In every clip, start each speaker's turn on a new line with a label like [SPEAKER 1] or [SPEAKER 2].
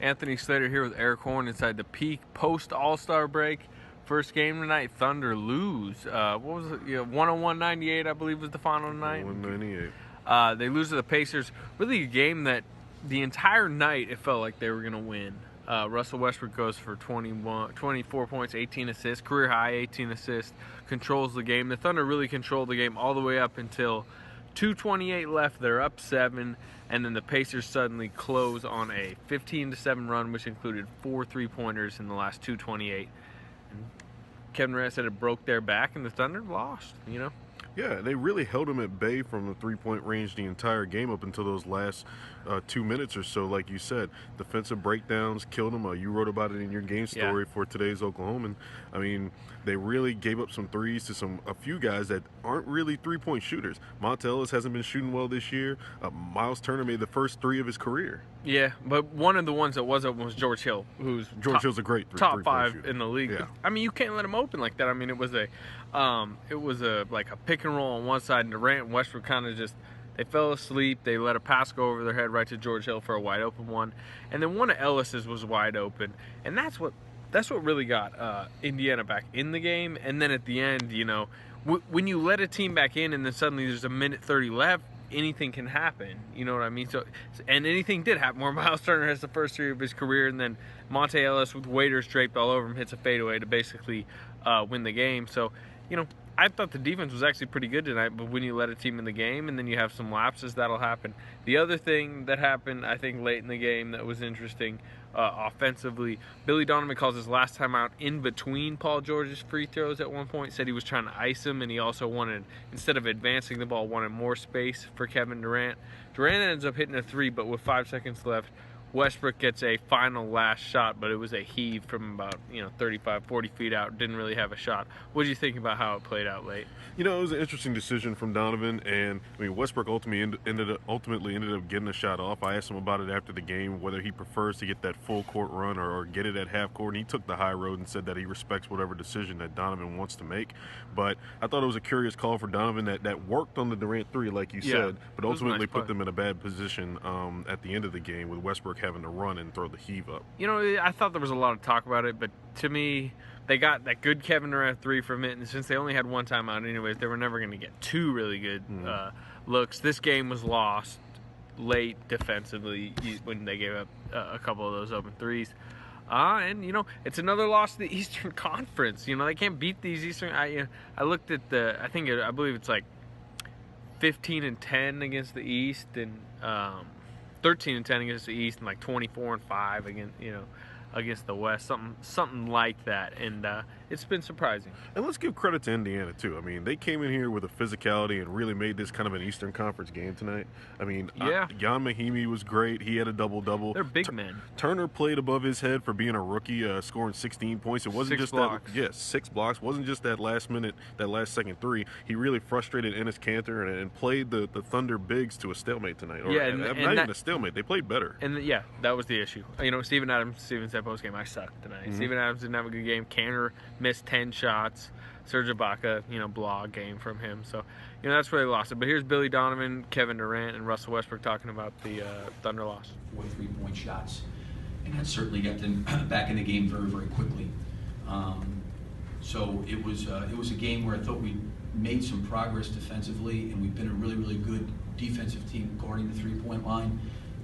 [SPEAKER 1] Anthony Slater here with Eric Horn inside the peak post All-Star break. First game tonight, Thunder lose. What was it? 101-98, I believe, was the final tonight.
[SPEAKER 2] 198.
[SPEAKER 1] They lose to the Pacers. Really a game that the entire night it felt like they were going to win. Russell Westbrook goes for 24 points, 18 assists, career high 18 assists, controls the game. The Thunder really controlled the game all the way up until 2:28 left. They're up 7, and then the Pacers suddenly close on a 15-7 run, which included 4 3-pointers in the last 2:28. And Kevin Durant said it broke their back, and the Thunder lost.
[SPEAKER 2] Yeah, they really held him at bay from the three-point range the entire game up until those last 2 minutes or so. Like you said, defensive breakdowns killed him. You wrote about it in your game story for today's Oklahoman. I mean, they really gave up some threes to a few guys that aren't really three-point shooters. Monta Ellis hasn't been shooting well this year. Miles Turner made the first 3 of his career.
[SPEAKER 1] Yeah, but one of the ones that was open was George Hill,
[SPEAKER 2] Hill's a great
[SPEAKER 1] top 5
[SPEAKER 2] shooter
[SPEAKER 1] in the league.
[SPEAKER 2] Yeah.
[SPEAKER 1] I mean, you can't let him open like that. I mean, it was a like a pick and roll on one side, and Durant and Westbrook kind of just they fell asleep. They let a pass go over their head right to George Hill for a wide open one, and then one of Ellis's was wide open, and that's what really got Indiana back in the game. And then at the end, when you let a team back in, and then suddenly there's a minute 30 left. Anything can happen, you know what I mean? So, and anything did happen where Miles Turner has the first 3 of his career, and then Monta Ellis with waiters draped all over him hits a fadeaway to basically win the game. So, I thought the defense was actually pretty good tonight, but when you let a team in the game and then you have some lapses, that'll happen. The other thing that happened, I think, late in the game that was interesting offensively, Billy Donovan calls his last time out in between Paul George's free throws at one point, said he was trying to ice him, and he also wanted, instead of advancing the ball, wanted more space for Kevin Durant. Durant ends up hitting a 3, but with 5 seconds left, Westbrook gets a final last shot, but it was a heave from about 35, 40 feet out. Didn't really have a shot. What did you think about how it played out late?
[SPEAKER 2] It was an interesting decision from Donovan, and I mean Westbrook ultimately ended up getting a shot off. I asked him about it after the game, whether he prefers to get that full court run or get it at half court, and he took the high road and said that he respects whatever decision that Donovan wants to make. But I thought it was a curious call for Donovan that worked on the Durant 3, like you said, but ultimately put them in a bad position at the end of the game with Westbrook having to run and throw the heave up.
[SPEAKER 1] I thought there was a lot of talk about it, but to me, they got that good Kevin Durant 3 from it, and since they only had one timeout anyways, they were never going to get 2 really good looks. This game was lost late defensively when they gave up a couple of those open threes. And it's another loss to the Eastern Conference. They can't beat these Eastern. I looked at I believe it's like 15-10 against the East, and 13-10 against the East, and like 24-5 against the West, something like that, and it's been surprising.
[SPEAKER 2] And let's give credit to Indiana too. I mean, they came in here with a physicality and really made this kind of an Eastern Conference game tonight. I mean, Jan Mahimi was great. He had a double-double.
[SPEAKER 1] They're big men.
[SPEAKER 2] Turner played above his head for being a rookie, scoring 16 points. It wasn't
[SPEAKER 1] 6
[SPEAKER 2] just
[SPEAKER 1] blocks.
[SPEAKER 2] 6 blocks. Wasn't just that last second 3. He really frustrated Enes Kanter and played the Thunder bigs to a stalemate tonight. Or, not even a stalemate. They played better.
[SPEAKER 1] And that was the issue. Steven said post game, I sucked tonight. Mm-hmm. Steven Adams didn't have a good game. Kanter missed 10 shots. Serge Ibaka, blog game from him. So, that's where they lost it. But here's Billy Donovan, Kevin Durant, and Russell Westbrook talking about the Thunder loss.
[SPEAKER 3] 4 3-point shots, and that certainly got them back in the game very, very quickly. So it was a game where I thought we made some progress defensively, and we've been a really, really good defensive team guarding the 3-point line.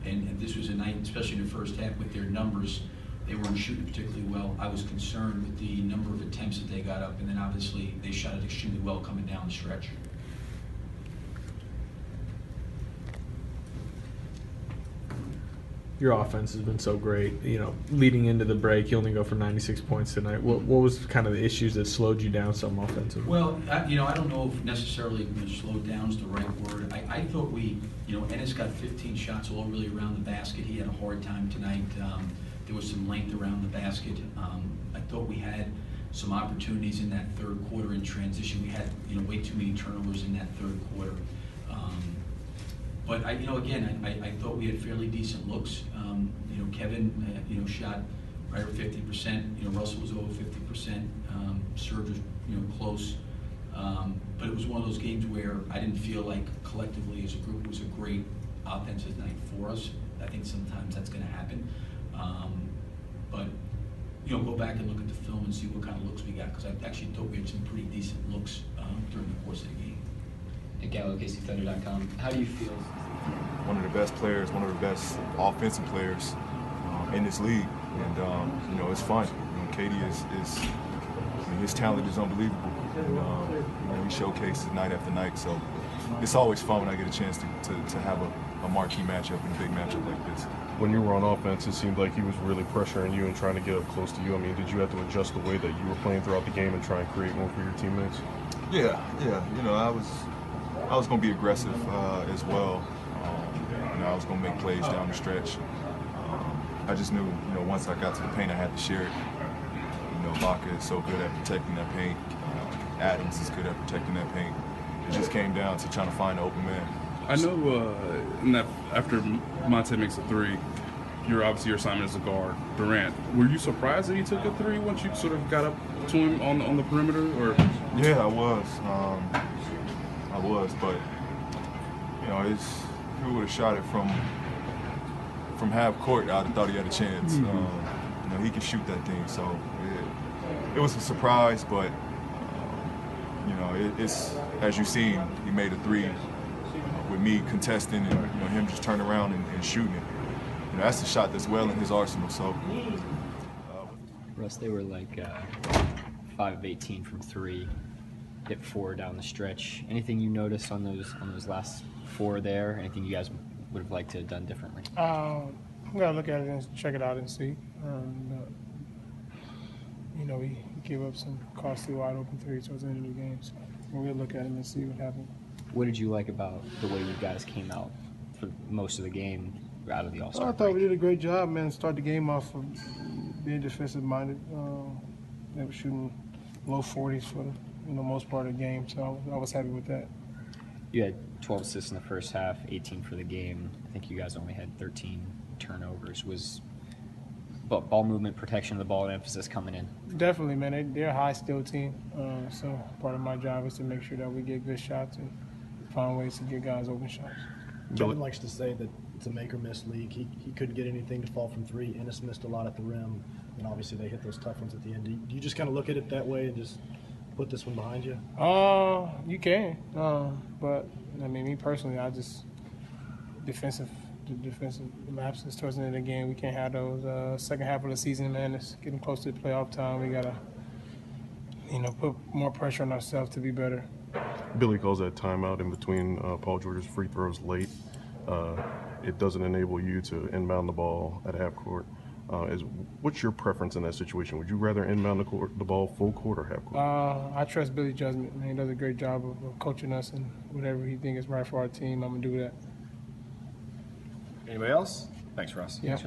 [SPEAKER 3] And this was a night, especially in the first half, with their numbers. They weren't shooting particularly well. I was concerned with the number of attempts that they got up, and then obviously they shot it extremely well coming down the stretch.
[SPEAKER 4] Your offense has been so great. Leading into the break, you only go for 96 points tonight. What was kind of the issues that slowed you down some offensively?
[SPEAKER 3] Well, I don't know if necessarily slowed down is the right word. I thought Ennis got 15 shots all really around the basket. He had a hard time tonight. There was some length around the basket. I thought we had some opportunities in that third quarter in transition. We had way too many turnovers in that third quarter. But I thought we had fairly decent looks. Kevin, shot right at 50%. Russell was over 50%. Serge was, close. But it was one of those games where I didn't feel like collectively as a group it was a great offensive night for us. I think sometimes that's going to happen. But go back and look at the film and see what kind of looks we got, because I actually thought we had some pretty decent looks during the course of the game.
[SPEAKER 5] At OKCThunder.com, how do you feel?
[SPEAKER 6] One of the best players, one of the best offensive players in this league, and it's fun. KD is his talent is unbelievable, and we showcase it night after night. So it's always fun when I get a chance to have a marquee matchup and a big matchup like this.
[SPEAKER 2] When you were on offense, it seemed like he was really pressuring you and trying to get up close to you. I mean, did you have to adjust the way that you were playing throughout the game and try and create more for your teammates?
[SPEAKER 6] Yeah. I was going to be aggressive as well. I was going to make plays down the stretch. I just knew, once I got to the paint, I had to share it. Baca is so good at protecting that paint. Adams is good at protecting that paint. It just came down to trying to find the open man.
[SPEAKER 7] I know after Monta makes a three, your assignment as a guard, Durant. Were you surprised that he took a three once you sort of got up to him on the perimeter? Or
[SPEAKER 6] yeah, I was. But if he would have shot it from half court, I'd have thought he had a chance.
[SPEAKER 7] Mm-hmm.
[SPEAKER 6] He can shoot that thing, so it was a surprise. But it's as you've seen, he made a three with me contesting, and him just turning around and shooting it. That's a shot that's well in his arsenal. So,
[SPEAKER 5] Russ, they were like 5 of 18 from three, hit 4 down the stretch. Anything you noticed on those last 4 there? Anything you guys would have liked to have done differently?
[SPEAKER 8] I'm gonna look at it and check it out and see. We gave up some costly wide open threes towards the end of the game, so we'll look at it and see what happened.
[SPEAKER 5] What did you like about the way you guys came out for most of the game out of the All-Star
[SPEAKER 8] I thought we did a great job, man. Start the game off of being defensive-minded. They were shooting low 40s for the most part of the game, so I was happy with that.
[SPEAKER 5] You had 12 assists in the first half, 18 for the game. I think you guys only had 13 turnovers. Was ball movement, protection of the ball, and emphasis coming in?
[SPEAKER 8] Definitely, man. They're a high-steal team, so part of my job is to make sure that we get good shots and find ways to get guys open shots.
[SPEAKER 9] Kevin likes to say that it's a make-or-miss league. He couldn't get anything to fall from three. Ennis missed a lot at the rim, and obviously they hit those tough ones at the end. Do you just kind of look at it that way and just put this one behind you?
[SPEAKER 8] You can, but I mean, me personally, I just defensive lapses towards the end of the game. We can't have those. Second half of the season, man, it's getting close to the playoff time. We gotta, put more pressure on ourselves to be better.
[SPEAKER 2] Billy calls that timeout in between Paul George's free throws late. It doesn't enable you to inbound the ball at half court. What's your preference in that situation? Would you rather inbound the ball full court or half court?
[SPEAKER 8] I trust Billy's judgment. Man, he does a great job of coaching us, and whatever he thinks is right for our team, I'm gonna do that.
[SPEAKER 10] Anybody else? Thanks, Ross.
[SPEAKER 8] Yeah.